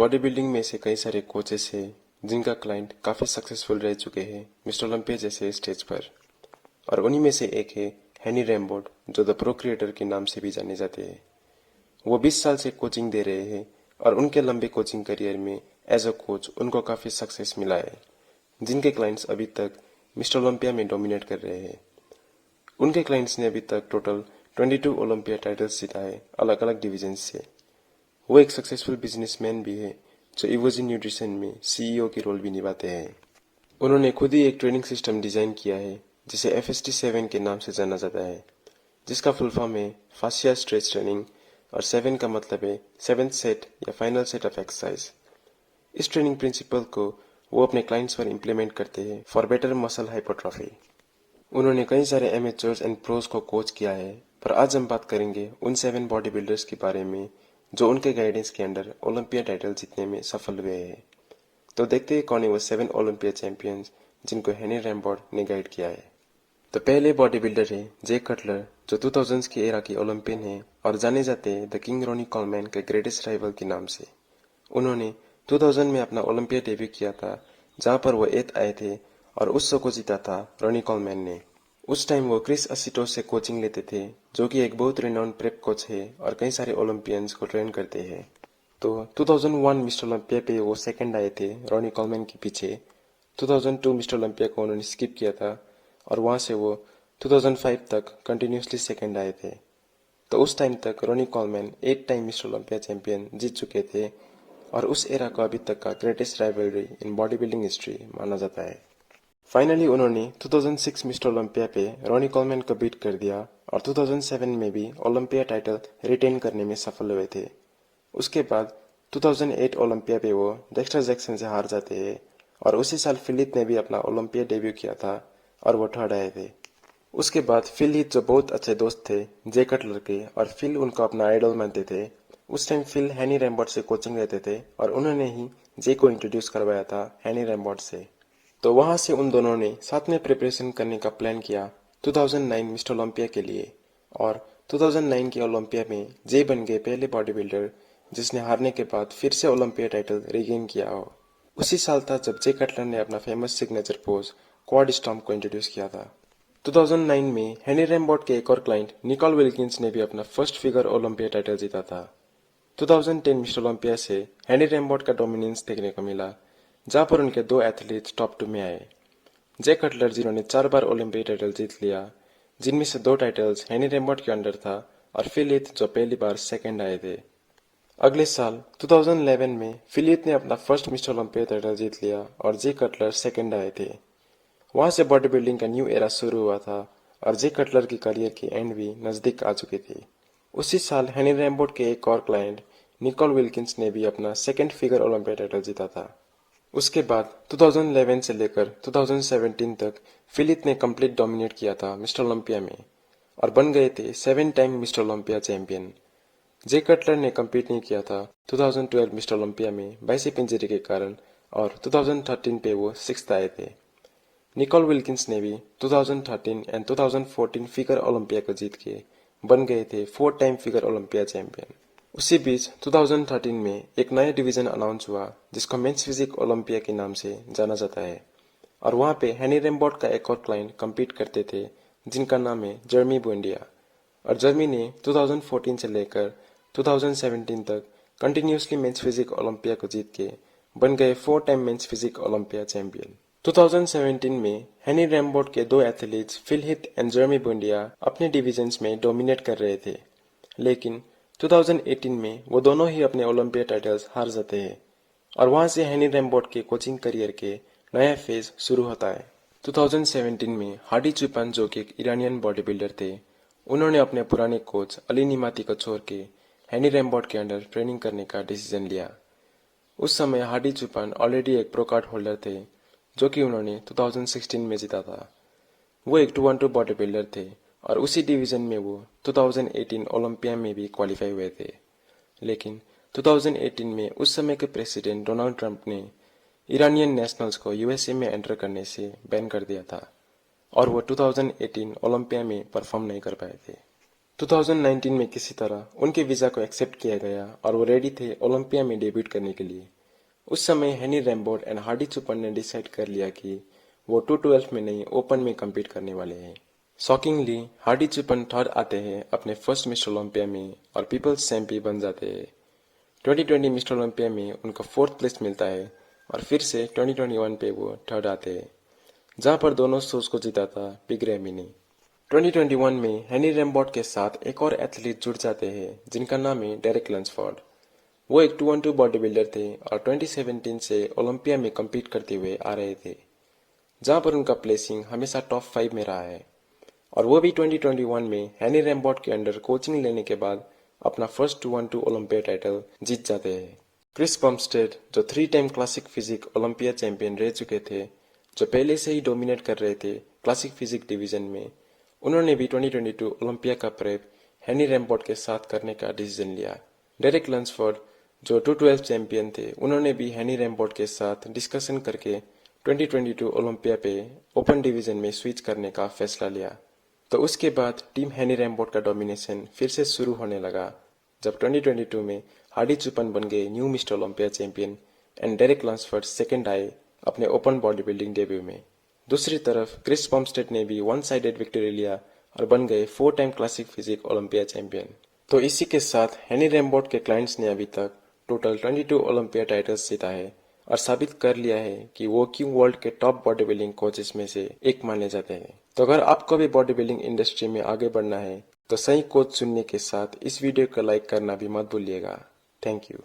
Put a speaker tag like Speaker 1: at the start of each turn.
Speaker 1: Body building में से कई सारे कोचेस हैं जिनका क्लाइंट काफ़ी सक्सेसफुल रह चुके हैं मिस्टर ओलंपिया जैसे स्टेज पर। और उन्हीं में से एक है हैनी रैम्बोर्ड, जो द प्रो क्रिएटर के नाम से भी जाने जाते हैं। वो 20 साल से कोचिंग दे रहे हैं और उनके लंबे कोचिंग करियर में एज अ कोच उनको काफ़ी सक्सेस मिला है, जिनके क्लाइंट्स अभी तक मिस्टर ओलंपिया में डोमिनेट कर रहे हैं। उनके क्लाइंट्स ने अभी तक टोटल 22 ओलंपिया टाइटल्स जीता है अलग अलग डिवीजन से। वो एक सक्सेसफुल बिजनेसमैन भी है जो इवोजी न्यूट्रिशन में सीईओ की रोल भी निभाते हैं। उन्होंने खुद ही एक ट्रेनिंग सिस्टम डिजाइन किया है जिसे FST7 के नाम से जाना जाता है, जिसका फुल फॉर्म है फाशिया स्ट्रेच ट्रेनिंग, और 7 का मतलब है 7th सेट या फाइनल सेट ऑफ एक्सरसाइज। इस ट्रेनिंग प्रिंसिपल को वो अपने क्लाइंट्स पर इम्प्लीमेंट करते हैं फॉर बेटर मसल हाइपरट्रॉफी। उन्होंने कई सारे एमेचर्स एंड प्रोज को कोच किया है, पर आज हम बात करेंगे उन 7 बॉडी बिल्डर्स के बारे में जो उनके गाइडेंस के अंडर ओलंपिया टाइटल जीतने में सफल हुए हैं। तो देखते हैं कौन है वो 7 ओलंपिया चैंपियंस जिनको हैनी रैम्बोर्ड ने गाइड किया है। तो पहले बॉडी बिल्डर है जे कटलर, जो 2000s की एरा की ओलंपियन है और जाने जाते हैं द किंग रोनी कॉलमैन के ग्रेटेस्ट राइवल के नाम से। उन्होंने 2000 में अपना ओलंपिया डेब्यू किया था, जहां पर वो 8th आए थे और उस शो को जीता था रोनी कॉलमैन ने। उस टाइम वो क्रिस असिटोस से कोचिंग लेते थे, जो कि एक बहुत रिनाउंड प्रेप कोच है और कई सारे ओलंपियंस को ट्रेन करते हैं। तो 2001 मिस्टर ओलंपिया पे वो सेकंड आए थे रोनी कॉलमैन के पीछे। 2002 मिस्टर ओलंपिया को उन्होंने स्किप किया था और वहां से वो 2005 तक कंटिन्यूसली सेकंड आए थे। तो उस टाइम तक Ronnie Coleman 8 time mister Olympia champion जीत चुके थे और उस एरा को अभी तक का greatest rivalry in body building history माना जाता है। फाइनली उन्होंने 2006 मिस्टर ओलंपिया पे रोनी कॉलमैन को बीट कर दिया और 2007 में भी ओलंपिया टाइटल रिटेन करने में सफल हुए थे। उसके बाद 2008 ओलंपिया पे वो डेक्स्टर जैक्सन से हार जाते हैं और उसी साल फिलिप ने भी अपना ओलंपिया डेब्यू किया था और वो थर्ड आए थे। उसके बाद फिल हीथ, जो बहुत अच्छे दोस्त थे जे कटलर के और फिल उनको अपना आइडल मानते थे, उस टाइम फिल हैनी रैम्बोर्ड से कोचिंग लेते थे और उन्होंने ही जे को इंट्रोड्यूस करवाया था हैनी रैम्बोर्ड से। तो वहां से उन दोनों ने साथ में प्रिपरेशन करने का प्लान किया 2009 मिस्टर ओलंपिया के लिए। और 2009 के ओलंपिया में जे बन गए पहले बॉडी बिल्डर जिसने हारने के बाद फिर से ओलंपिया टाइटल रिगेन किया हो। उसी साल था जब जे कटलर ने अपना famous signature pose quad stomp को इंट्रोड्यूस किया था। 2009 में हैनी रैम्बोर्ड के एक और क्लाइंट निकोल विल्किंस ने भी अपना फर्स्ट फिगर ओलंपिया टाइटल जीता था। 2010 मिस्टर ओलंपिया से हैनी रैम्बोर्ड का डोमिनेंस देखने को मिला, जहां पर उनके 2 एथलीट्स टॉप 2 में आए। जे कटलर, जिन्होंने 4 बार ओलंपिया टाइटल जीत लिया, जिनमें से 2 टाइटल्स हैनी रैम्बोर्ड के अंडर था, और फिल हीथ, जो पहली बार सेकंड आए थे। अगले साल 2011 में फिल हीथ ने अपना फर्स्ट मिस्टर ओलंपिया टाइटल जीत लिया और जे कटलर सेकंड आए थे। वहां से बॉडी बिल्डिंग का न्यू एरा शुरू हुआ था और जे कटलर की करियर की एंड भी नजदीक आ चुके थे। उसी साल हैनी रैम्बोर्ड के एक और क्लाइंट निकोल विल्किंस ने भी अपना सेकंड फिगर ओलंपिया टाइटल जीता था। उसके बाद 2011 से लेकर 2017 तक फिलिप ने कंप्लीट डोमिनेट किया था मिस्टर ओलंपिया में और बन गए थे 7 टाइम मिस्टर ओलंपिया चैंपियन। जे कटलर ने कम्पीट नहीं किया था 2012 मिस्टर ओलंपिया में बाइसेप इंजरी के कारण और 2013 पे वो 6th आए थे। निकोल विल्किंस ने भी 2013 एंड 2014 फिगर ओलंपिया को जीत के बन गए थे 4 टाइम फिगर ओलंपिया चैंपियन। उसी बीच 2013 में एक नया डिवीजन अनाउंस हुआ जिसको मेंस फिजिक ओलंपिया के नाम से जाना जाता है और वहां पे हैनी रैम्बोर्ड का एक और क्लाइंट कम्पीट करते थे जिनका नाम है जर्मी बुएंडिया। और जर्मी ने 2014 से लेकर 2017 तक कंटिन्यूसली मेंस फिजिक ओलंपिया को जीत के बन गए 4 time men's physique Olympia champion. 2017 में हैनी रैम्बोर्ड के 2 athletes Phil Heath and Jeremy Buendia अपने डिवीजन्स में डोमिनेट कर रहे थे, लेकिन 2018 में वो दोनों ही अपने ओलंपिया टाइटल्स हार जाते हैं और वहां से हैनी रैम्बोर्ड के कोचिंग करियर के नया फेज शुरू होता है। 2017 में हाडी चुपान, जो कि एक ईरानियन बॉडी बिल्डर थे, उन्होंने अपने पुराने कोच अली निमाती को छोड़ के हैनी रैम्बोर्ड के अंडर ट्रेनिंग करने का डिसीजन लिया। उस समय हाडी चुपान ऑलरेडी एक प्रो कार्ड होल्डर थे, जो कि उन्होंने 2016 में जीता था। वो एक 212 बॉडी बिल्डर थे और उसी डिवीजन में वो 2018 ओलंपिया में भी क्वालिफाई हुए थे। लेकिन 2018 में उस समय के प्रेसिडेंट डोनाल्ड ट्रंप ने ईरानियन नेशनल्स को यूएसए में एंटर करने से बैन कर दिया था और वो 2018 ओलंपिया में परफॉर्म नहीं कर पाए थे। 2019 में किसी तरह उनके वीजा को एक्सेप्ट किया गया और वो रेडी थे ओलंपिया में डेब्यूट करने के लिए। उस समय हेनी रैम्बोट एंड हार्डी चुपन ने डिसाइड कर लिया कि वो 212 में नहीं ओपन में कम्पीट करने वाले हैं। शॉकिंगली हार्डी चुपन थर्ड आते हैं अपने फर्स्ट मिस्टर ओलंपिया में और पीपल्स चैंपियन बन जाते हैं। 2020 मिस्टर ओलंपिया में उनका 4th प्लेस मिलता है और फिर से 2021 पे वो थर्ड आते हैं, जहां पर दोनों शोज को जीता था बिग रैमी ने। 2021 में हेनी रैम्बोट के साथ एक और एथलीट जुड़ जाते हैं जिनका नाम है डेरेक लंसफोर्ड। वो एक 2-on-2 बॉडी बिल्डर थे और 2017 से ओलंपिया में कम्पीट करते हुए आ रहे थे, जहां पर उनका प्लेसिंग हमेशा टॉप 5 में रहा है। और वो भी 2021 में हेनी रैम्बोट के अंडर कोचिंग लेने के बाद अपना फर्स्ट 2-on-2 ओलंपिया टाइटल जीत जाते हैं। क्रिस बमस्टेड जो 3 time classic physique Olympia champion रह चुके थे, जो पहले से ही डोमिनेट कर रहे थे क्लासिक फिजिक डिवीजन में, उन्होंने भी 2022 ओलंपिया का प्रेप हेनी रैम्बोट के साथ करने का डिसीजन लिया। डेरेक लंसफोर्ड जो 212 चैंपियन थे, उन्होंने भी हेनी रैम्बोट के साथ डिस्कशन करके 2022 ओलंपिया पे ओपन डिवीजन में स्विच करने का फैसला लिया। तो उसके बाद टीम हेनी रैम्बोट का डोमिनेशन फिर से शुरू होने लगा जब 2022 में हार्डी चुपन बन गए new mister Olympia champion and Derek Lunsford second आए अपने ओपन बॉडी बिल्डिंग डेब्यू में। दूसरी तरफ क्रिस बमस्टेड ने भी वन साइडेड विक्ट्री लिया और बन गए 4 time classic physique Olympia champion. तो इसी के साथ हेनी रैम्बोट के क्लाइंट्स ने अभी तक टोटल 22 ओलंपिया टाइटल्स जीता है और साबित कर लिया है कि वो क्यों वर्ल्ड के टॉप बॉडी बिल्डिंग कोचेस में से एक माने जाते हैं। तो अगर आपको भी बॉडी बिल्डिंग इंडस्ट्री में आगे बढ़ना है तो सही कोच चुनने के साथ इस वीडियो को लाइक करना भी मत भूलिएगा। Thank you.